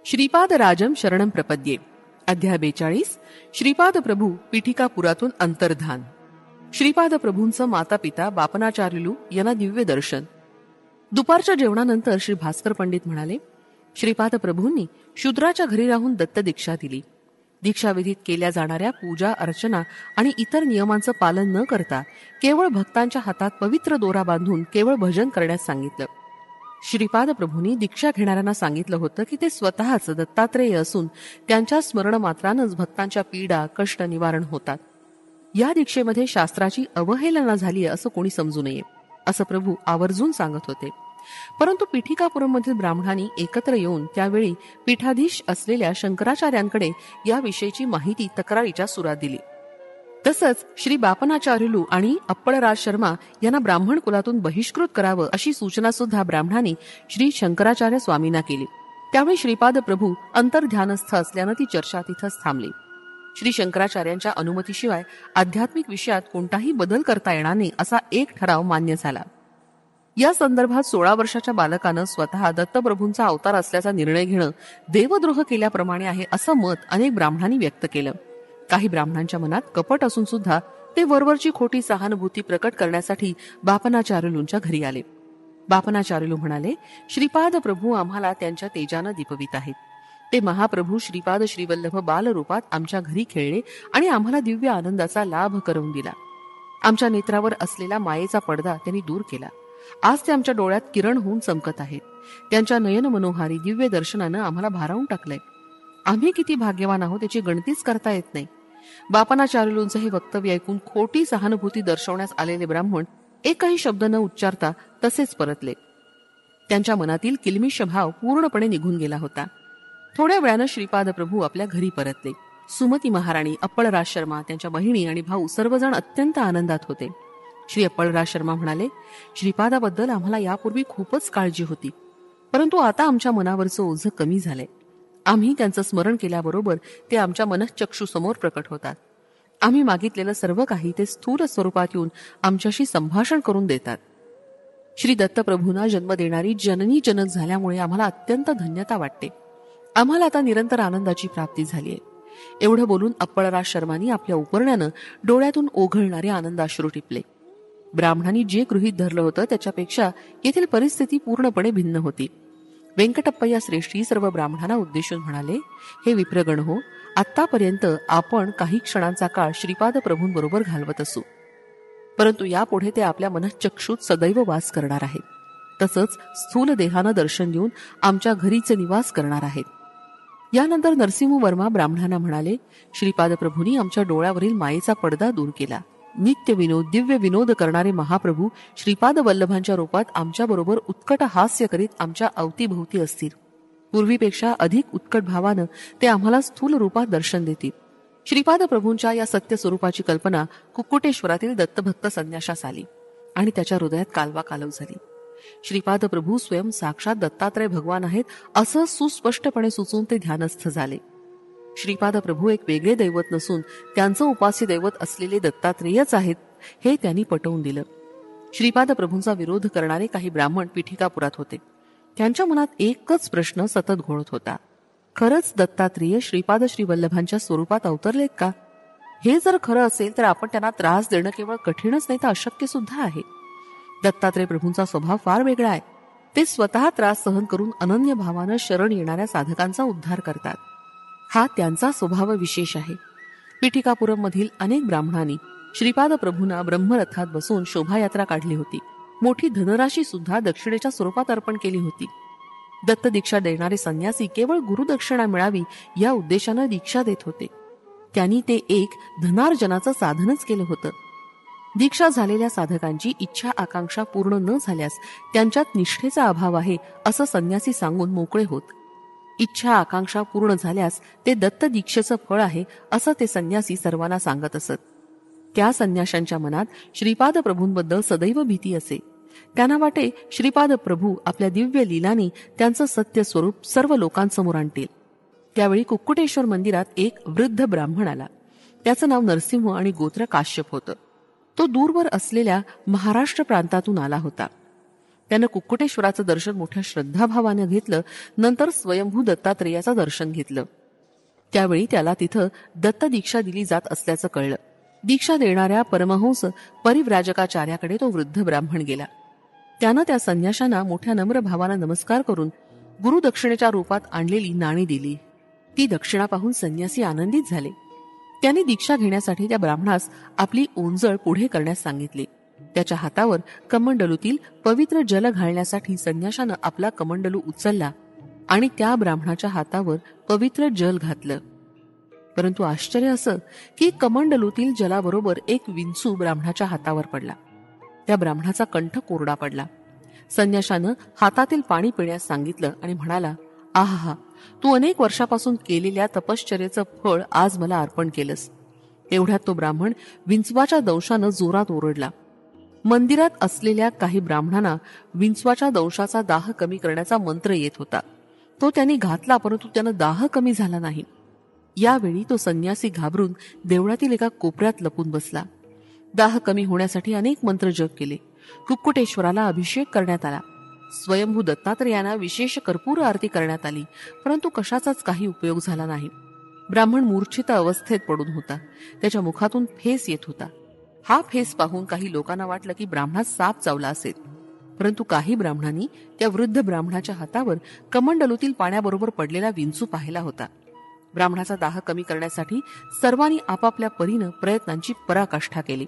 श्रीपाद राजम शरणम प्रपद्ये. अध्याय 42. श्रीपाद प्रभू पीठिकापुरातून अंतर्धान. श्रीपाद प्रभूंचं माता पिता बापनाचार्युलू यांना दिव्य दर्शन. दुपारच्या जेवणानंतर श्री भास्कर पंडित म्हणाले, श्रीपाद प्रभूंनी शूद्राच्या घरी राहून दत्त दीक्षा दिली. दीक्षाविधीत केल्या जाणाऱ्या पूजा अर्चना आणि इतर नियमांचं पालन न करता केवळ भक्तांच्या हातात पवित्र दोरा बांधून केवळ भजन करण्यास सांगितलं. श्रीपाद प्रभूंनी दीक्षा घेणाऱ्यांना सांगितलं होतं की ते स्वतःच दत्तात्रेय असून त्यांच्या स्मरण मात्रानंच भक्तांच्या पीडा कष्ट निवारण होतात. या दीक्षेमध्ये शास्त्राची अवहेलना झाली असं कोणी समजू नये असं प्रभू आवर्जून सांगत होते. परंतु पीठिकापुरमधील ब्राह्मणांनी एकत्र येऊन त्यावेळी पीठाधीश असलेल्या शंकराचार्यांकडे याविषयीची माहिती तक्रारीच्या सुरात दिली. तसंच श्री बापनाचार्युलू आणि अप्पळराज शर्मा यांना ब्राह्मण कुलातून बहिष्कृत करावं अशी सूचना सुद्धा ब्राह्मणांनी श्री शंकराचार्य स्वामींना केली. त्यावेळी श्रीपाद प्रभू अंतर्ध्यानस्थ असल्यानं ती चर्चा तिथंच थांबली. श्री शंकराचार्यांच्या अनुमतीशिवाय आध्यात्मिक विषयात कोणताही बदल करता येणार नाही असा एक ठराव मान्य झाला. या संदर्भात 16 वर्षाच्या बालकानं स्वतः दत्तप्रभूंचा अवतार असल्याचा निर्णय घेणं देवद्रोह केल्याप्रमाणे आहे असं मत अनेक ब्राह्मणांनी व्यक्त केलं. काही ब्राह्मणांच्या मनात कपट असून सुद्धा ते वरवरची खोटी सहानुभूती प्रकट करण्यासाठी बापनाचार्युलूंच्या घरी आले. बापनाचार्युलू म्हणाले, श्रीपाद प्रभू आम्हाला त्यांच्या तेजानं दीपवित आहेत. ते महाप्रभू श्रीपाद श्रीवल्लभ बालरूपात आमच्या घरी खेळले आणि आम्हाला दिव्य आनंदाचा लाभ करून दिला. आमच्या नेत्रावर असलेला मायेचा पडदा त्यांनी दूर केला. आज ते आमच्या डोळ्यात किरण होऊन चमकत आहेत. त्यांच्या नयन मनोहारी दिव्य दर्शनानं आम्हाला भारावून टाकलंय. आम्ही किती भाग्यवान आहोत याची गणतीच करता येत नाही. बापनाचार्युलूंचं हे वक्तव्य ऐकून खोटी सहानुभूती दर्शवण्यास आलेले ब्राह्मण एकही शब्द न उच्चारता तसेच परतले. त्यांच्या मनातील किलमिष भाव पूर्णपणे निघून गेला होता. थोड्या वेळानं श्रीपाद प्रभू आपल्या घरी परतले. सुमती महाराणी, अप्पळराज शर्मा, त्यांच्या बहिणी आणि भाऊ सर्वजण अत्यंत आनंदात होते. श्री अप्पळराज शर्मा म्हणाले, श्रीपादाबद्दल आम्हाला यापूर्वी खूपच काळजी होती, परंतु आता आमच्या मनावरचं ओझं कमी झालंय. आम्ही त्यांचं स्मरण केल्याबरोबर ते आमच्या मनःचक्षुसमोर प्रकट होतात. आम्ही मागितलेलं सर्व काही ते स्थूल स्वरूपात येऊन आमच्याशी संभाषण करून देतात. श्री दत्तप्रभूंना जन्म देणारी जननी जनक झाल्यामुळे आम्हाला अत्यंत धन्यता वाटते. आम्हाला आता निरंतर आनंदाची प्राप्ती झालीय. एवढं बोलून अप्पळराज शर्मांनी आपल्या उपरण्यानं डोळ्यातून ओघळणारे आनंदाश्रू टिपले. ब्राह्मणांनी जे गृहीत धरलं होतं त्याच्यापेक्षा येथील परिस्थिती पूर्णपणे भिन्न होती. व्यंकटप्पय्या श्रेष्ठी सर्व ब्राह्मणांना उद्देशून म्हणाले, हे विप्रगण हो, आतापर्यंत आपण काही क्षणांचा काळ श्रीपाद प्रभूंबरोबर घालवत असू, परंतु यापुढे ते आपल्या मनःचक्षुत सदैव वास करणार आहेत. तसंच स्थूल देहानं दर्शन देऊन आमच्या घरीचे निवास करणार आहेत. यानंतर नरसिंह वर्मा ब्राह्मणांना म्हणाले, श्रीपाद प्रभूंनी आमच्या डोळ्यावरील मायेचा पडदा दूर केला. नित्य विनोद दिव्य विनोद करणारे महाप्रभू श्रीपाद वल्लभांच्या रूपात आमच्या बरोबर उत्कट हास्य करीत आमच्या अवतीभोवती असतील. पूर्वीपेक्षा अधिक उत्कट भावानं ते आम्हाला स्थूल रूपात दर्शन देतील. श्रीपाद प्रभूंच्या या सत्य स्वरूपाची कल्पना कुक्कुटेश्वरातील दत्तभक्त संन्याशास आली आणि त्याच्या हृदयात कालवा कालव झाली. श्रीपाद प्रभू स्वयं साक्षात दत्तात्रय भगवान आहेत असं सुस्पष्टपणे सुचून ते ध्यानस्थ झाले. श्रीपाद प्रभू एक वेगळे दैवत नसून त्यांचं उपास्य दैवत असलेले दत्तात्रेयच आहेत हे त्यांनी पटवून दिलं. श्रीपाद प्रभूंचा विरोध करणारे काही ब्राह्मण पीठिकापुरात होते. त्यांच्या मनात एकच प्रश्न सतत घोळत होता, खरंच दत्तात्रेय श्रीपाद श्रीवल्लभांच्या स्वरूपात अवतरलेत का? हे जर खरं असेल तर आपण त्यांना त्रास देणं केवळ कठीणच नाही तर अशक्य सुद्धा आहे. दत्तात्रेय प्रभूंचा स्वभाव फार वेगळा आहे. ते स्वतः त्रास सहन करून अनन्य भावानं शरण येणाऱ्या साधकांचा उद्धार करतात. हा त्यांचा स्वभाव विशेष आहे. पीठिकापुरम मधील अनेक ब्राह्मणांनी श्रीपाद प्रभूंना ब्रह्मरथात बसून शोभायात्रा काढली होती. मोठी धनराशी सुद्धा दक्षिणेच्या स्वरूपात अर्पण केली होती. दत्त दीक्षा देणारे संन्यासी केवळ गुरुदक्षिणा मिळावी या उद्देशानं दीक्षा देत होते. त्यांनी ते एक धनार्जनाचं साधनच केलं होतं. दीक्षा झालेल्या साधकांची इच्छा आकांक्षा पूर्ण न झाल्यास त्यांच्यात निष्ठेचा अभाव आहे असं संन्यासी सांगून मोकळे होत. इच्छा आकांक्षा पूर्ण झाल्यास ते दत्त दीक्षेचं फळ आहे असं ते संन्यासी सर्वांना सांगत असत. त्या संन्याशांच्या मनात श्रीपाद प्रभूंबद्दल सदैव भीती असे. त्यांना वाटे श्रीपाद प्रभू आपल्या दिव्य लीलांनी त्यांचं सत्य स्वरूप सर्व लोकांसमोर आणतील. त्यावेळी कुक्कुटेश्वर मंदिरात एक वृद्ध ब्राह्मण आला. त्याचं नाव नरसिंह आणि गोत्र काश्यप होतं. तो दूरवर असलेल्या महाराष्ट्र प्रांतातून आला होता. त्यानं कुक्कुटेश्वराचं दर्शन मोठ्या श्रद्धाभावानं घेतलं. नंतर स्वयंभू दत्तात्रेयाचं दर्शन घेतलं. त्यावेळी त्याला तिथं दत्त दीक्षा दिली जात असल्याचं कळलं. दीक्षा देणाऱ्या परमहंस परिव्राजकाचार्याकडे तो वृद्ध ब्राह्मण गेला. त्यानं त्या संन्याशांना मोठ्या नम्र भावानं नमस्कार करून गुरुदक्षिणेच्या रूपात आणलेली नाणी दिली. ती दक्षिणा पाहून संन्यासी आनंदित झाले. त्यांनी दीक्षा घेण्यासाठी त्या ब्राह्मणास आपली ओंजळ पुढे करण्यास सांगितले. त्याच्या हातावर कमंडलूतील पवित्र जल घालण्यासाठी संन्याशानं आपला कमंडलू उचलला आणि त्या ब्राह्मणाच्या हातावर पवित्र जल घातलं. परंतु आश्चर्य असं की कमंडलूतील जलाबरोबर एक विंचू ब्राह्मणाच्या हातावर पडला. त्या ब्राह्मणाचा कंठ कोरडा पडला. संन्याशानं हातातील पाणी पिण्यास सांगितलं आणि म्हणाला, आहा, तू अनेक वर्षापासून केलेल्या तपश्चर्येचं फळ आज मला अर्पण केलंस. एवढ्यात तो ब्राह्मण विंचवाच्या दंशानं जोरात ओरडला. मंदिरात असलेल्या काही ब्राह्मणांना विंचवाच्या दंशाचा दाह कमी करण्याचा मंत्र येत होता. तो त्यांनी घातला, परंतु त्यानं दाह कमी झाला नाही. यावेळी तो संन्यासी घाबरून देवळातील एका कोपऱ्यात लपून बसला. दाह कमी होण्यासाठी अनेक मंत्र जप केले. कुक्कुटेश्वराला अभिषेक करण्यात आला. स्वयंभू दत्तात्रेयांना विशेष कर्पूर आरती करण्यात आली, परंतु कशाचाच काही उपयोग झाला नाही. ब्राह्मण मूर्छित अवस्थेत पडून होता. त्याच्या मुखातून फेस येत होता. हा फेस पाहून काही लोकांना वाटलं की ब्राह्मणात साप चावला असेल, परंतु काही ब्राह्मणांनी त्या वृद्ध ब्राह्मणाच्या हातावर कमंडलूतील पाण्याबरोबर पडलेला विंचू पाहिला होता. ब्राह्मणाचा दाह कमी करण्यासाठी सर्वांनी आपापल्या परीनं प्रयत्नांची पराकाष्ठा केली,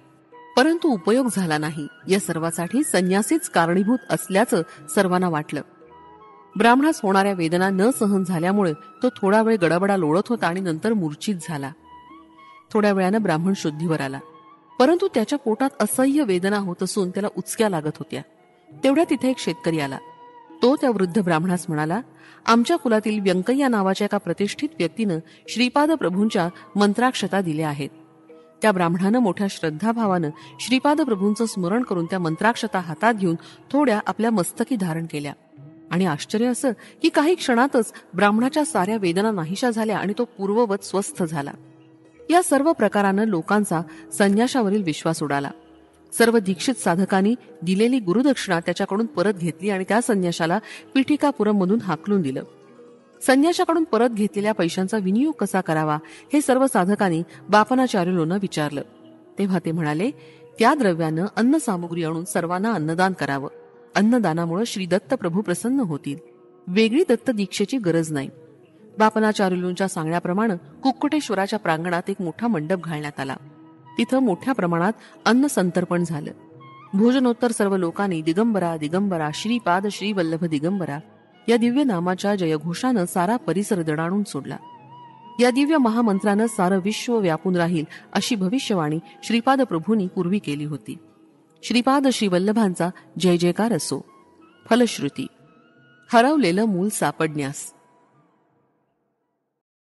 परंतु उपयोग झाला नाही. या सर्वासाठी संन्यासीच कारणीभूत असल्याचं सर्वांना वाटलं. ब्राह्मणास होणाऱ्या वेदना न सहन झाल्यामुळे तो थोडा वेळ गडबडा लोळत होता आणि नंतर मूर्छित झाला. थोड्या वेळानं ब्राह्मण शुद्धीवर आला, परंतु त्याच्या पोटात असह्य वेदना होत असून त्याला उचक्या लागत होत्या. तेवढ्या तिथे एक शेतकरी आला. तो त्या वृद्ध ब्राह्मणास म्हणाला, आमच्या कुलातील व्यंकय्या नावाच्या एका प्रतिष्ठित व्यक्तीनं श्रीपाद प्रभूंच्या मंत्राक्षता दिल्या आहेत. त्या ब्राह्मणानं मोठ्या श्रद्धाभावानं श्रीपाद प्रभूंचं स्मरण करून त्या मंत्राक्षता हातात घेऊन थोड्या आपल्या मस्तकी धारण केल्या. आणि आश्चर्य असं की काही क्षणातच ब्राह्मणाच्या साऱ्या वेदना नाहीशा झाल्या आणि तो पूर्ववत स्वस्थ झाला. या सर्व प्रकारानं लोकांचा संन्याशावरील विश्वास उडाला. सर्व दीक्षित साधकांनी दिलेली गुरुदक्षिणा त्याच्याकडून परत घेतली आणि त्या संन्याशाला पिठिकापुरम मधून हाकलून दिलं. संन्याशाकडून परत घेतलेल्या पैशांचा विनियोग कसा करावा हे सर्व साधकांनी बापनाचार्युलोंना विचारलं. तेव्हा ते म्हणाले, त्या द्रव्यानं अन्न सामुग्री आणून सर्वांना अन्नदान करावं. अन्नदानामुळे श्री दत्त प्रभू प्रसन्न होतील. वेगळी दत्त दीक्षेची गरज नाही. बापनाचार्युलोंच्या सांगण्याप्रमाणे कुक्कुटेश्वराच्या प्रांगणात एक मोठा मंडप घालण्यात आला. तिथं मोठ्या प्रमाणात अन्न संतर्पण झालं. भोजनोत्तर सर्व लोकांनी दिगंबरा दिगंबरा श्रीपाद श्रीवल्लभ दिगंबरा या दिव्य नामाच्या जयघोषानं सारा परिसर दणाणून सोडला. या दिव्य महामंत्रानं सारं विश्व व्यापून राहील अशी भविष्यवाणी श्रीपाद प्रभूंनी पूर्वी केली होती. श्रीपाद श्रीवल्लभांचा जय जयकार असो. फलश्रुती, हरवलेलं मूल सापडण्यास.